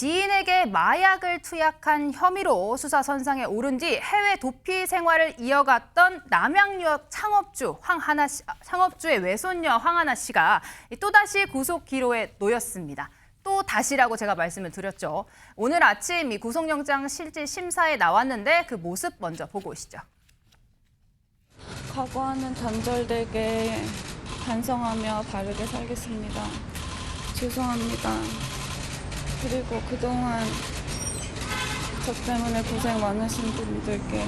지인에게 마약을 투약한 혐의로 수사선상에 오른 뒤 해외 도피 생활을 이어갔던 남양유업 창업주의 외손녀 황하나 씨가 또다시 구속 기로에 놓였습니다. 또 다시라고 제가 말씀을 드렸죠. 오늘 아침 이 구속영장 실질 심사에 나왔는데 그 모습 먼저 보고 오시죠. 각오하는 단절되게 반성하며 바르게 살겠습니다. 죄송합니다. 그리고 그동안 저 때문에 고생 많으신 분들께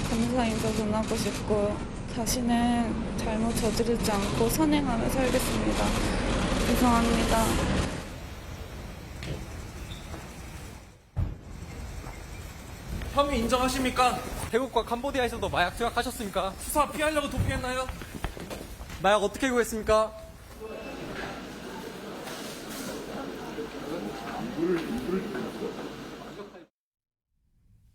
감사 인사 전하고 싶고 다시는 잘못 저지르지 않고 선행하며 살겠습니다. 죄송합니다. 혐의 인정하십니까? 태국과 캄보디아에서도 마약 투약하셨습니까? 수사 피하려고 도피했나요? 마약 어떻게 구했습니까?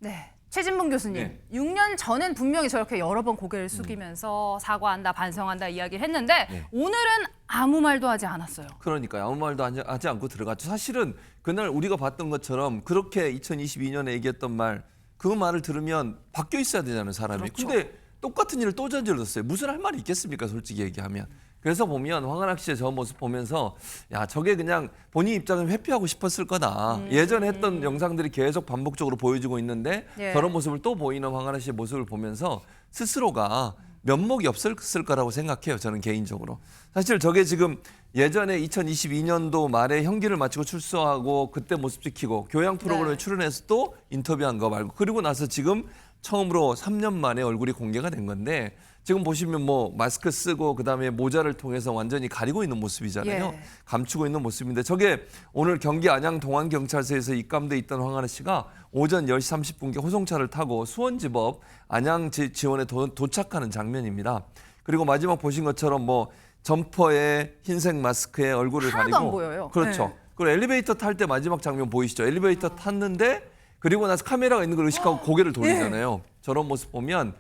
네, 최진봉 교수님. 네. 6년 전엔 분명히 저렇게 여러 번 고개를 숙이면서 사과한다, 반성한다 이야기를 했는데 네. 오늘은 아무 말도 하지 않았어요. 그러니까요. 아무 말도 하지 않고 들어갔죠. 사실은 그날 우리가 봤던 것처럼 그렇게 2022년에 얘기했던 말, 그 말을 들으면 바뀌어 있어야 되잖아요, 사람이. 그렇죠. 근데 똑같은 일을 또 저질렀어요. 무슨 할 말이 있겠습니까, 솔직히 얘기하면. 그래서 보면 황하나 씨의 저 모습 보면서 야, 저게 그냥 본인 입장을 회피하고 싶었을 거다. 예전에 했던 영상들이 계속 반복적으로 보여지고 있는데 예. 저런 모습을 또 보이는 황하나 씨의 모습을 보면서 스스로가 면목이 없었을 거라고 생각해요. 저는 개인적으로. 사실 저게 지금 예전에 2022년도 말에 형기를 마치고 출소하고 그때 모습 지키고 교양 프로그램에 네. 출연해서 또 인터뷰한 거 말고 그리고 나서 지금 처음으로 3년 만에 얼굴이 공개가 된 건데 지금 보시면 뭐 마스크 쓰고 그다음에 모자를 통해서 완전히 가리고 있는 모습이잖아요. 예. 감추고 있는 모습인데 저게 오늘 경기 안양 동안경찰서에서 입감돼 있던 황하나 씨가 오전 10시 30분께 호송차를 타고 수원지법 안양 지원에 도착하는 장면입니다. 그리고 마지막 보신 것처럼 뭐 점퍼에 흰색 마스크에 얼굴을 하나도 가리고 안 보여요. 그렇죠. 네. 그리고 엘리베이터 탈 때 마지막 장면 보이시죠? 엘리베이터 탔는데 그리고 나서 카메라가 있는 걸 의식하고 고개를 돌리잖아요. 저런 모습 보면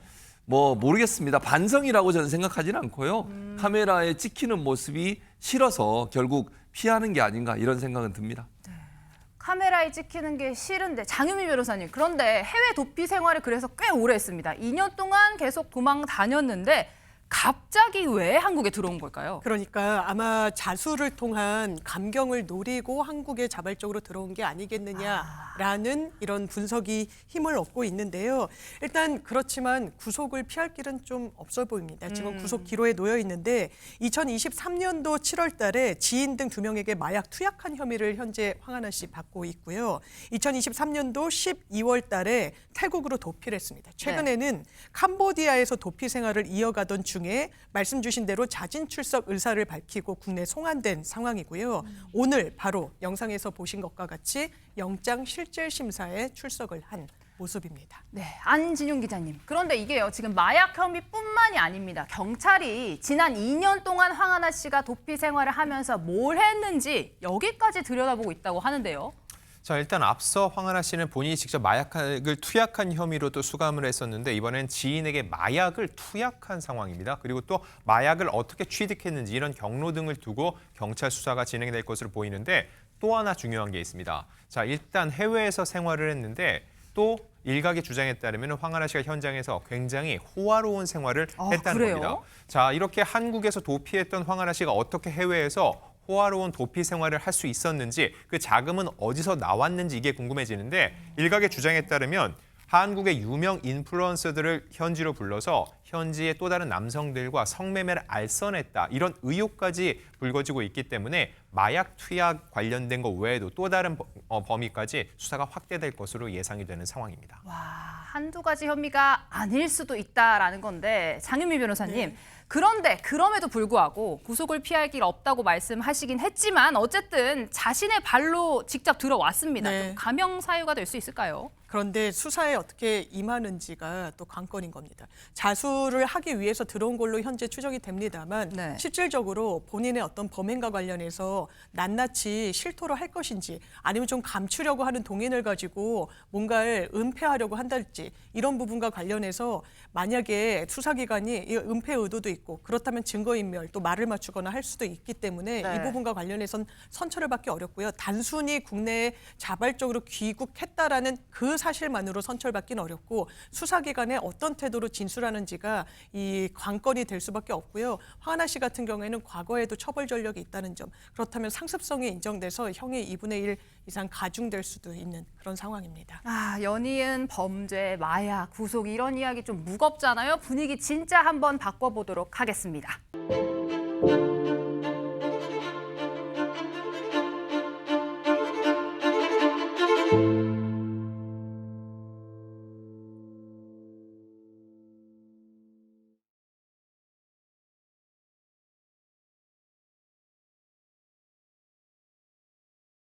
뭐 모르겠습니다. 반성이라고 저는 생각하지는 않고요. 카메라에 찍히는 모습이 싫어서 결국 피하는 게 아닌가 이런 생각은 듭니다. 카메라에 찍히는 게 싫은데 장유미 변호사님, 그런데 해외 도피 생활을 그래서 꽤 오래 했습니다. 2년 동안 계속 도망 다녔는데 갑자기 왜 한국에 들어온 걸까요? 그러니까 아마 자수를 통한 감경을 노리고 한국에 자발적으로 들어온 게 아니겠느냐라는 이런 분석이 힘을 얻고 있는데요. 일단 그렇지만 구속을 피할 길은 좀 없어 보입니다. 지금 구속 기로에 놓여 있는데 2023년도 7월 달에 지인 등 2명에게 마약 투약한 혐의를 현재 황하나 씨 받고 있고요. 2023년도 12월 달에 태국으로 도피를 했습니다. 최근에는 캄보디아에서 도피 생활을 이어가던 중에 말씀 주신 대로 자진 출석 의사를 밝히고 국내 송환된 상황이고요. 오늘 바로 영상에서 보신 것과 같이 영장 실질 심사에 출석을 한 모습입니다. 네, 안진용 기자님. 그런데 이게요, 지금 마약 혐의뿐만이 아닙니다. 경찰이 지난 2년 동안 황하나 씨가 도피 생활을 하면서 뭘 했는지 여기까지 들여다보고 있다고 하는데요. 자, 일단 앞서 황하나 씨는 본인이 직접 마약을 투약한 혐의로 또 수감을 했었는데 이번엔 지인에게 마약을 투약한 상황입니다. 그리고 또 마약을 어떻게 취득했는지 이런 경로 등을 두고 경찰 수사가 진행될 것으로 보이는데 또 하나 중요한 게 있습니다. 자, 일단 해외에서 생활을 했는데 또 일각의 주장에 따르면 황하나 씨가 현장에서 굉장히 호화로운 생활을 했다는 그래요? 겁니다. 자, 이렇게 한국에서 도피했던 황하나 씨가 어떻게 해외에서 호화로운 도피 생활을 할 수 있었는지 그 자금은 어디서 나왔는지 이게 궁금해지는데 일각의 주장에 따르면 한국의 유명 인플루언서들을 현지로 불러서 현지의 또 다른 남성들과 성매매를 알선했다. 이런 의혹까지 불거지고 있기 때문에 마약 투약 관련된 것 외에도 또 다른 범위까지 수사가 확대될 것으로 예상이 되는 상황입니다. 와, 한두 가지 혐의가 아닐 수도 있다라는 건데 장유미 변호사님. 그런데 그럼에도 불구하고 구속을 피할 길 없다고 말씀하시긴 했지만 어쨌든 자신의 발로 직접 들어왔습니다. 네. 좀 감형 사유가 될 수 있을까요? 그런데 수사에 어떻게 임하는지가 또 관건인 겁니다. 자수를 하기 위해서 들어온 걸로 현재 추정이 됩니다만 네. 실질적으로 본인의 어떤 범행과 관련해서 낱낱이 실토를 할 것인지 아니면 좀 감추려고 하는 동인을 가지고 뭔가를 은폐하려고 한달지 이런 부분과 관련해서 만약에 수사기관이 이 은폐 의도도 있고 그렇다면 증거인멸 또 말을 맞추거나 할 수도 있기 때문에 네. 이 부분과 관련해서는 선처를 받기 어렵고요. 단순히 국내에 자발적으로 귀국했다라는 그 사실만으로 선처받기는 어렵고 수사기관에 어떤 태도로 진술하는지가 이 관건이 될 수밖에 없고요. 황하나 씨 같은 경우에는 과거에도 처벌 전력이 있다는 점, 그렇다면 상습성이 인정돼서 형이 2분의 1 이상 가중될 수도 있는 그런 상황입니다. 아, 연이은 범죄, 마약, 구속 이런 이야기 좀 무겁잖아요. 분위기 진짜 한번 바꿔보도록 하겠습니다.